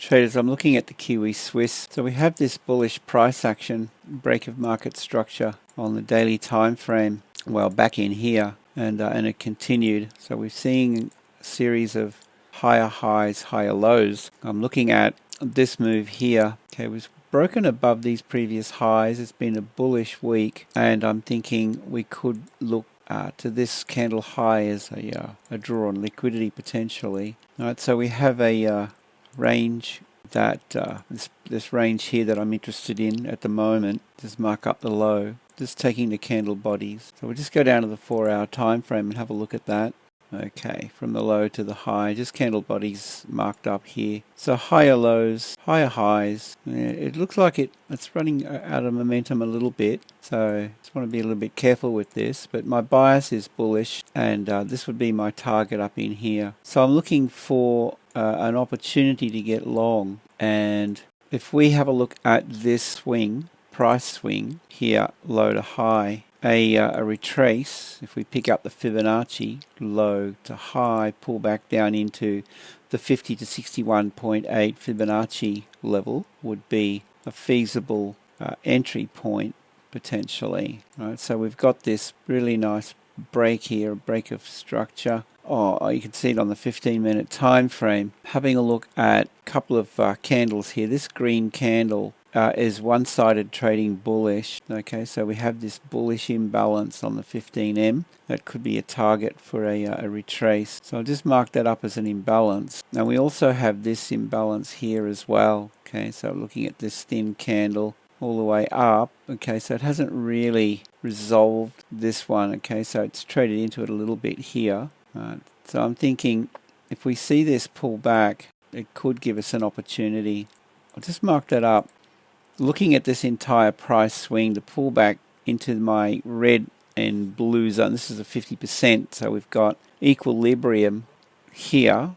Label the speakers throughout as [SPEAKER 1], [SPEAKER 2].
[SPEAKER 1] Traders, I'm looking at the Kiwi Swiss. So we have this bullish price action, break of market structure on the daily time frame, well, back in here, and it continued. So we're seeing a series of higher highs, higher lows. I'm looking at this move here. Okay, it was broken above these previous highs. It's been a bullish week, and I'm thinking we could look to this candle high as a draw on liquidity potentially. All right, so we have a range that this range here that I'm interested in at the moment. Just mark up the low, just taking the candle bodies. So we'll just go down to the 4-hour time frame and have a look at that. Okay, from the low to the high, just candle bodies marked up here. So higher lows, higher highs. It looks like it's running out of momentum a little bit. So just want to be a little bit careful with this. But my bias is bullish, and this would be my target up in here. So I'm looking for an opportunity to get long. And if we have a look at this swing, price swing here, low to high, a retrace, if we pick up the Fibonacci, low to high, pull back down into the 50 to 61.8 Fibonacci level would be a feasible entry point potentially. Right, so we've got this really nice break here, a break of structure. Oh, you can see it on the 15-minute time frame. Having a look at a couple of candles here. This green candle is one-sided trading bullish. Okay, so we have this bullish imbalance on the 15M. That could be a target for a retrace. So I'll just mark that up as an imbalance. Now we also have this imbalance here as well. Okay, so looking at this thin candle all the way up. Okay, so it hasn't really resolved this one. Okay, so it's traded into it a little bit here. So I'm thinking if we see this pull back, it could give us an opportunity. I'll just mark that up. Looking at this entire price swing, the pullback into my red and blue zone, this is a 50%, so we've got equilibrium here,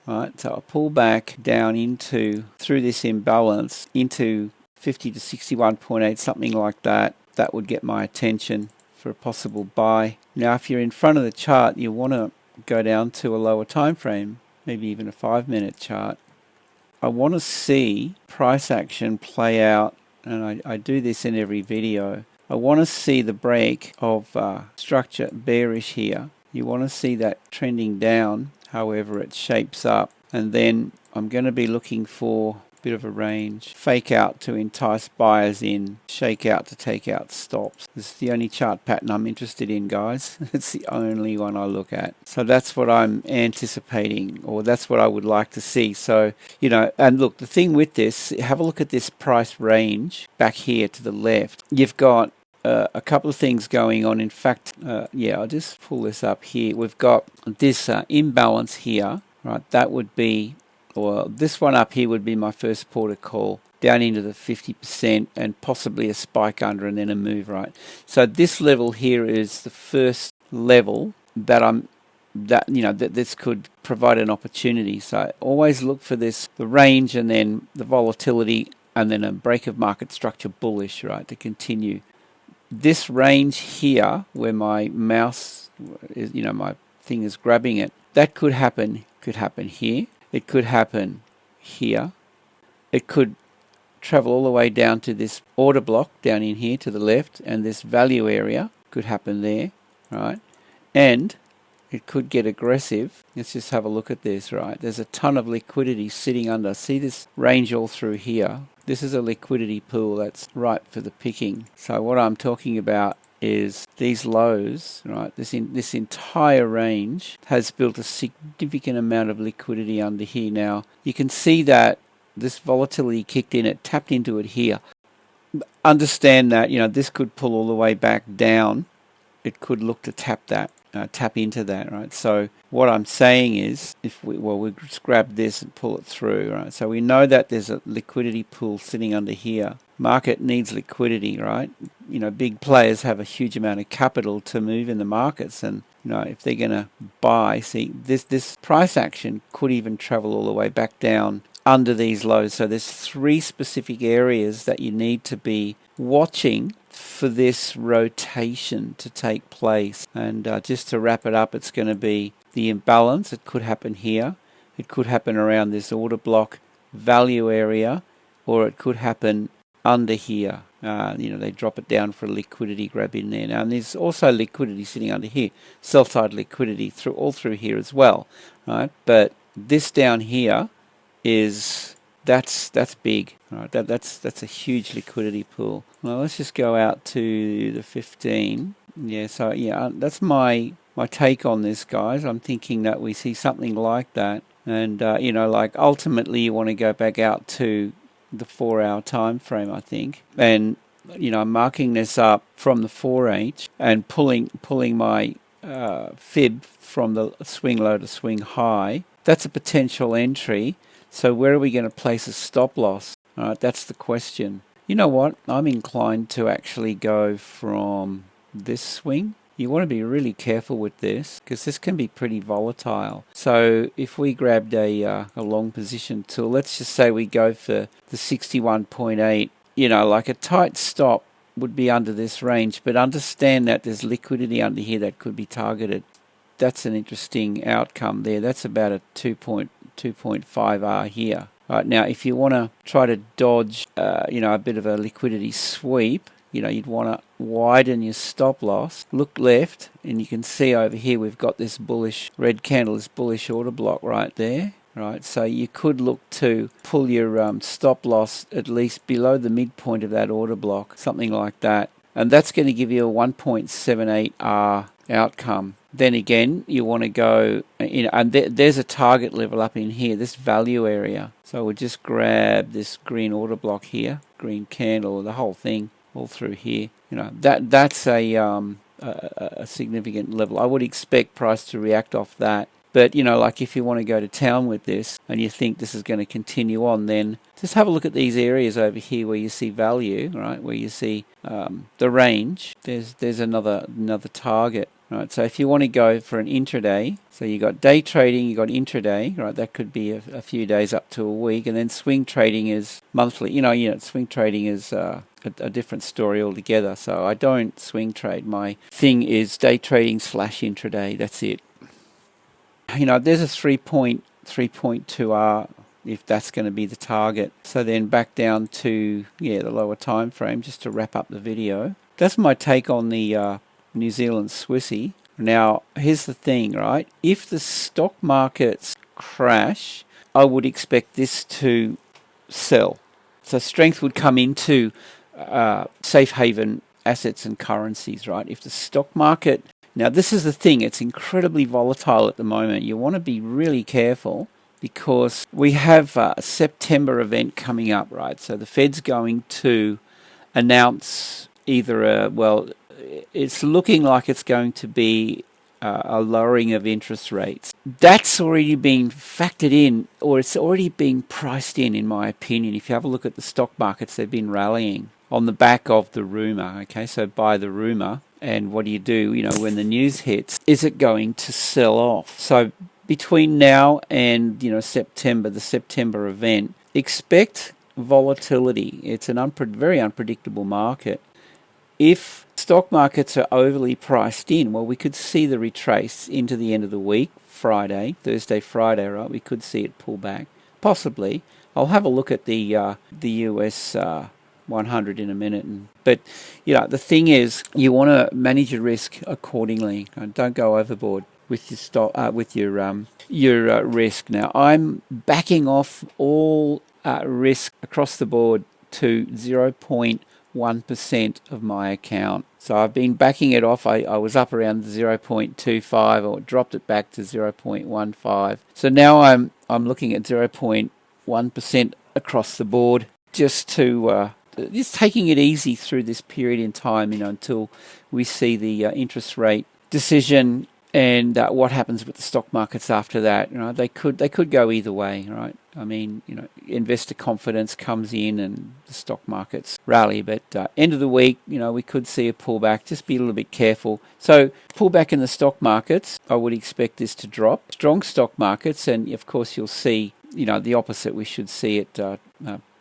[SPEAKER 1] right? So I'll pull back down into, through this imbalance, into 50 to 61.8, something like that. That would get my attention for a possible buy. Now, if you're in front of the chart, you want to go down to a lower time frame, maybe even a 5-minute chart. I want to see price action play out, and I do this in every video. I want to see the break of structure bearish here. You want to see that trending down, however it shapes up, and then I'm going to be looking for bit of a range, fake out to entice buyers in, shake out to take out stops. This is the only chart pattern I'm interested in, guys. It's the only one I look at. So that's what I'm anticipating, or that's what I would like to see. So, you know, and look, the thing with this, have a look at this price range back here to the left. You've got a couple of things going on. In fact, yeah, I'll just pull this up here. We've got this imbalance here, right? That would be, or this one up here would be my first port of call, down into the 50% and possibly a spike under and then a move, right? So this level here is the first level that this could provide an opportunity. So always look for this, the range and then the volatility and then a break of market structure bullish, right, to continue. This range here where my mouse is, you know, my thing is grabbing it, that could happen here. It could happen here. It could travel all the way down to this order block down in here to the left, and this value area could happen there, right? And it could get aggressive. Let's just have a look at this, right? There's a ton of liquidity sitting under. See this range all through here? This is a liquidity pool that's ripe for the picking. So what I'm talking about is these lows, right? This entire range has built a significant amount of liquidity under here. Now you can see that this volatility kicked in, it tapped into it here. Understand that, you know, this could pull all the way back down. It could look to tap into that, right? So what I'm saying is, if we just grab this and pull it through, right? So we know that there's a liquidity pool sitting under here. Market needs liquidity, right? You know, big players have a huge amount of capital to move in the markets, and you know, if they're going to buy, see this price action could even travel all the way back down under these lows. So there's 3 specific areas that you need to be watching for this rotation to take place. And just to wrap it up, it's going to be the imbalance. It could happen here. It could happen around this order block value area, or it could happen under here. They drop it down for a liquidity grab in there. Now, and there's also liquidity sitting under here, sell-side liquidity all through here as well, right? But this down here that's big, right? That's a huge liquidity pool. Well, let's just go out to the 15. Yeah, so yeah, that's my take on this, guys. I'm thinking that we see something like that, and like ultimately you want to go back out to the 4-hour time frame, I think, and I'm marking this up from the 4H and pulling my fib from the swing low to swing high. That's a potential entry. So where are we going to place a stop loss? All right, that's the question. You know what? I'm inclined to actually go from this swing. You want to be really careful with this because this can be pretty volatile. So if we grabbed a long position tool, let's just say we go for the 61.8, like a tight stop would be under this range, but understand that there's liquidity under here that could be targeted. That's an interesting outcome there. That's about a 2.5R here. Right, now, if you want to try to dodge, a bit of a liquidity sweep, you'd want to widen your stop loss. Look left, and you can see over here we've got this bullish red candle, this bullish order block right there. Right, so you could look to pull your stop loss at least below the midpoint of that order block, something like that. And that's going to give you a 1.78R outcome. Then again, you want to go, and there's a target level up in here, this value area. So we'll just grab this green order block here, green candle, the whole thing, all through here. That's a significant level. I would expect price to react off that. But, like if you want to go to town with this and you think this is going to continue on, then just have a look at these areas over here where you see value, right? Where you see the range. There's another target, right? So if you want to go for an intraday, so you got day trading, you got intraday, right? That could be a few days up to a week, and then swing trading is monthly. Swing trading is a different story altogether. So I don't swing trade. My thing is day trading / intraday. That's it. There's a 3.2R if that's going to be the target. So then back down to the lower time frame, just to wrap up the video. That's my take on the New Zealand Swissy. Now here's the thing, right? If the stock markets crash, I would expect this to sell. So strength would come into safe haven assets and currencies, right? If the stock market, now this is the thing, it's incredibly volatile at the moment. You want to be really careful because we have a September event coming up, right? So the Fed's going to announce either it's looking like it's going to be a lowering of interest rates. That's already been factored in, or it's already being priced in my opinion. If you have a look at the stock markets, they've been rallying on the back of the rumor. Okay, so buy the rumor, and what do you do? When the news hits, is it going to sell off? So between now and September, the September event, expect volatility. It's an very unpredictable market. If stock markets are overly priced in, well, we could see the retrace into the end of the week, Thursday, Friday, right? We could see it pull back, possibly. I'll have a look at the US 100 in a minute. But the thing is, you want to manage your risk accordingly. Don't go overboard with your stock, with your risk. Now, I'm backing off all risk across the board to 0.1% of my account. So I've been backing it off. I was up around 0.25, or dropped it back to 0.15. So now I'm looking at 0.1% across the board, just taking it easy through this period in time, until we see the interest rate decision and what happens with the stock markets after that. They could go either way, right? I mean, investor confidence comes in and the stock markets rally, but end of the week, we could see a pullback. Just be a little bit careful. So pullback in the stock markets, I would expect this to drop. Strong stock markets, and of course you'll see, the opposite. We should see it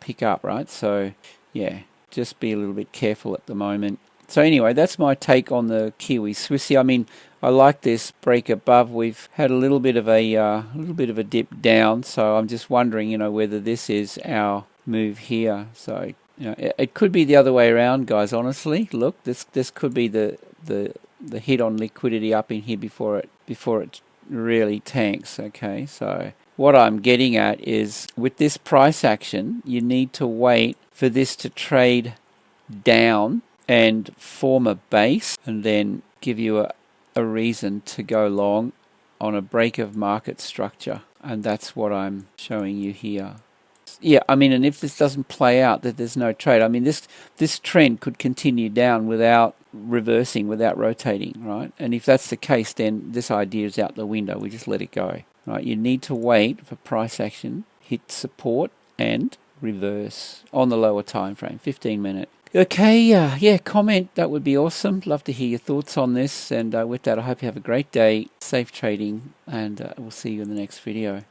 [SPEAKER 1] pick up, right? So yeah, just be a little bit careful at the moment. So anyway, that's my take on the Kiwi Swissy. I mean, I like this break above. We've had a little bit of a dip down, so I'm just wondering, you know, whether this is our move here. So, you know, it could be the other way around, guys. Honestly, look, this could be the hit on liquidity up in here before it really tanks. Okay, so what I'm getting at is with this price action, you need to wait for this to trade down and form a base, and then give you a reason to go long on a break of market structure, and that's what I'm showing you here. Yeah, I mean, and if this doesn't play out, that there's no trade. I mean, this trend could continue down without reversing, without rotating, right? And if that's the case, then this idea is out the window. We just let it go, right? You need to wait for price action, hit support, and reverse on the lower time frame, 15-minute. Okay, yeah, comment. That would be awesome. Love to hear your thoughts on this. And with that, I hope you have a great day, safe trading, and we'll see you in the next video.